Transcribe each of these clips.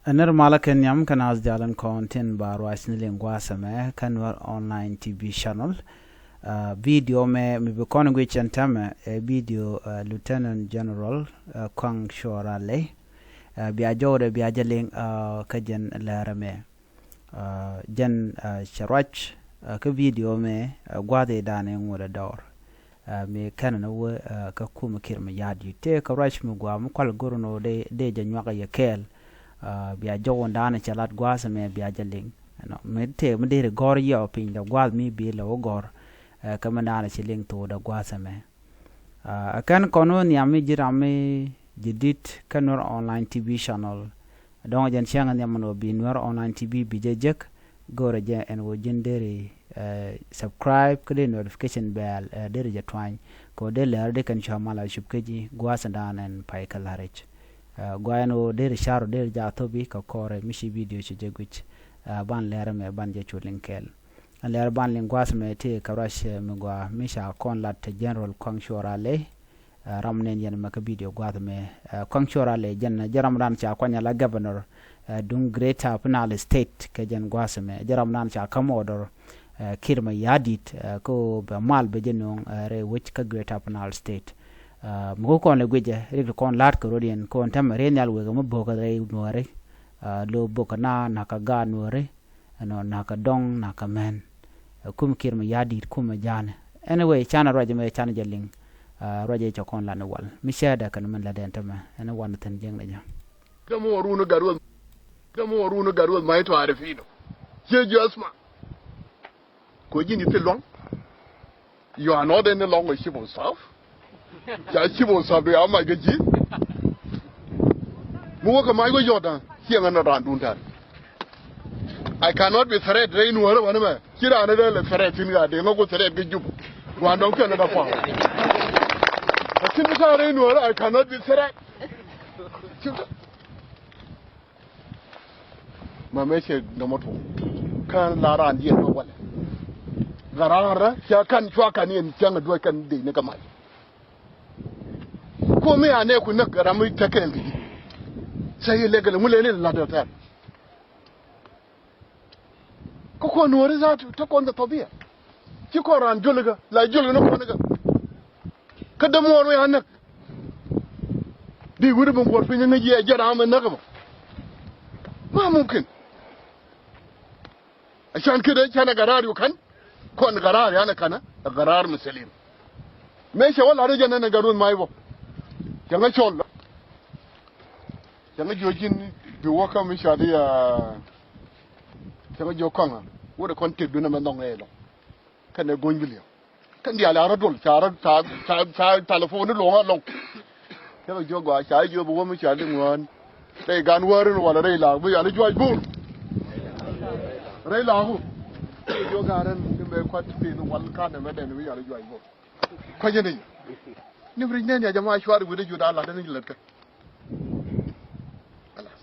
أنر مالك إن يوم كان أصدقائن كونتين بارواس نلينغوا سماه كان أونلاين تي في شانل فيديو me بيكون قوي أنتما فيديو لوتنان جنرال كونغ شورالي بيجور بيجلين كجن لارمه جن شراج كفيديو me قاعد دانه ولا دور me كان نو ككوم كير ميادي te كراش مقام مقال قرنو de جنواق يكيل bia jowon dana chalat gwasa me bia jaling no me te me de gor yo pin da gwal mi bi lo gor kama dana chiling to da gwasa me kan kono ni ami jirame jidit kanor online tv channel don jan changa ni amno bi nor online tv bi jejek gor je en wo jindere subscribe kede notification bell de je twan ko de ler de kan chamala shupkeji gwasa dana en pai kalarich gwayano der sharo der jatobi ka kore mishi video ci jeguch ban lera me ban je chulinkel lera ban lingwas me te karash me gwa misha kon lat general kongshorale ramnen yen maka video gwad me kongshorale jen jaram ran cha kwanya la governor dung greater penal state ke jen gwas me jaram nan cha kamodor kirma yadit ko be mal be jenong re which ka greater penal state mo kon le gweje rek kon lat ko rodien kon tam renal we mo boka re noare lo boka na ka ga noare no na ka dong na ka men kum kirma yadi kum jane anyway chana roje me chana jeling roje to kon la no wal mi sheda kan man la den tam ana wan tan jeng la jam kamo runo garwal mai to arifino je jasma ko jini telong you are not any longer civil staff ya civil sabe ama gaji mu ka mai go yoda kiyan na randun ta I cannot be threat rain wala wala ma kira na da threat tin ga de ngo threat ga jub wandon kan da fa kin sa rain wala I cannot be threat ma me ce da moto kan la ran je no wala garara ya kan chwa kan yin kan do kan de ne kamai ko me ane ku nak ramu taken gi sai legal mu lele la da ko no rezatu ta kon da tabiya ki ko ran julga la julga no ko naga kada mo ro ya nak di wuri ban gorfin yin ji jara amma naga ma mumkin ashan kida kana garari kan ko na garari ana kana garar muslim me she wala rajana na garun mai bo janga cholla janga jojin bi waka mi shadi ya janga jokonga woda kontek duna ma ndong elo kan e gonjili kan dia la radol chara ta telephone lo nga long janga jogwa cha jo bo mi shadi ngon dai gan warin wala dai la bu ya ni joj bur rai la hu jo garan me kwat fi no wal ka da me da ni ya ni joj bur ko jeni ni bri ne ya jama shwar gude juda Allah dan jilat ka alas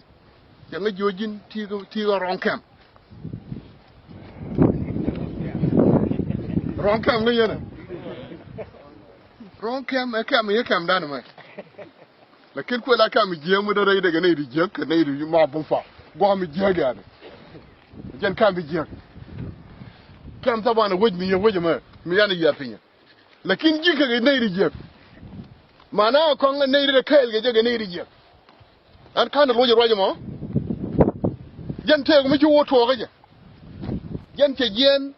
ya nga jojin tigo ronkam nga yana ronkam ya kam dan mai lakin ko la kam je mu da rai daga ne di je ka ne di ma bun fa go mi je ga ne jen kam bi je kam ta bana wajmi ya wajma mi yana ya finya lakin jika ga ne di je mana kon ne ri kayel ge jege ne ri je an kana roje mo yen te ko mi ci woto ga je yen te yen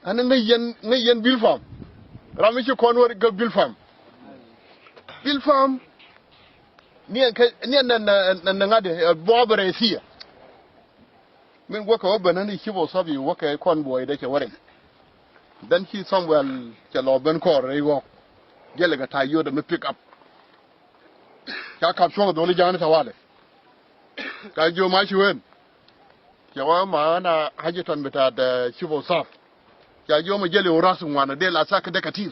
an ngayen bil fam rami ci kon wor ga bil fam ni na ngade bobre siya min waka wabana ni ci bo sabi waka kon boy da ke wore dan ci somewhere ke lo ben ko re wo gele ga tayo da mi pick up ka kapsho do ni jana tawale ka jo ma shi wen ke wa ma na hajitan bita da shibo saf ka jo mu jele urasun wana de la saka da katir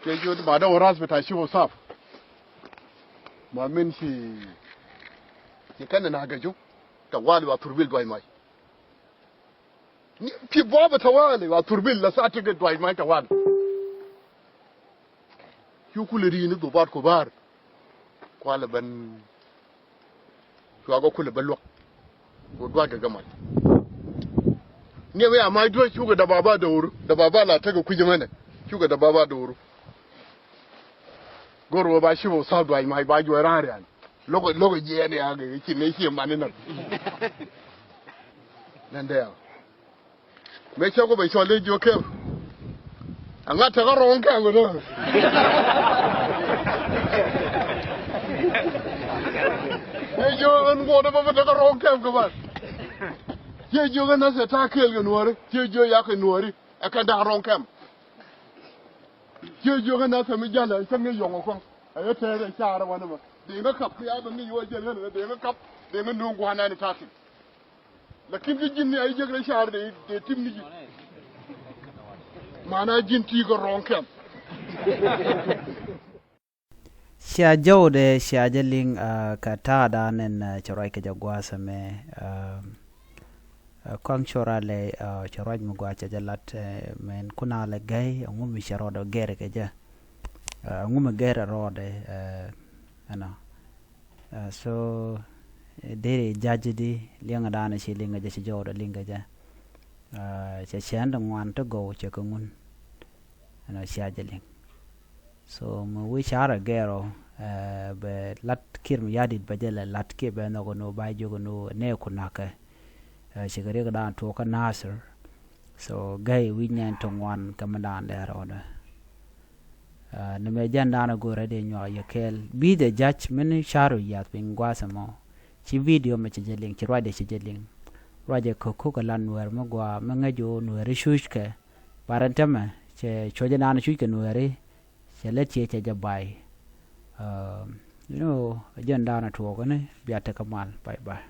ke jo ba da uras bita shibo saf ma min shi ke kana na gajo ta wali wa turbil doy mai ni fi boba tawale wa turbil la sa ta ga doy mai tawale yukule ri ni do bar ko bar kwa la ban kwa ga kula balwa ko dwa ga gamal ne wai amma dole shuga da baba da wuru da baba la ta ga kuje mana shuga da baba da wuru goro ba shi bo sa dwai mai ba jo ran ran logo je ne ya ga yake ne shi mani nan nan da ya me ce ko bai so le jo ke an ga ta ga ron kan go do ye jo an go da ba ta ga ron kan go ba ye jo ga na se ta ke ga nuore ye jo ya ke nuore aka da ron kan ye jo ga na se mi jala se mi yongo ko ayo tere shara wani ba de ga kap ya ba ni yo je ne de ga kap de ga nungu hana ni ta lakin gi jinni ay je ga shara de timni ji mana jinti ga ron kan Sia jawde sia jeling ka tada nen chorai ka jagwa same kwang chorale choraj mu gwa jalat men kuna le gai ngum mi sharodo gere ke ja ngum gere rode ana so dere jajidi linga dana shi linga je jawdo linga ja che chanda ngwan to go che kungun ana sia jeling so mu wi shara gero be lat kirm yadit bajela lat ke be no no ba jogo no ne kunaka shigare ga dan to ka nasir so gai wi nyan to ngwan kamadan der oda ne me janda na go rede nyo yakel bi de judge men sharu yat bin gwasamo ci video me ci jeling ci rade ci jeling rade ko ko ka lan wer mo gwa me ngajo no re shushke parantama che choje na shushke no re che let che jabai you know janda na to ko ne biata kamal bye bye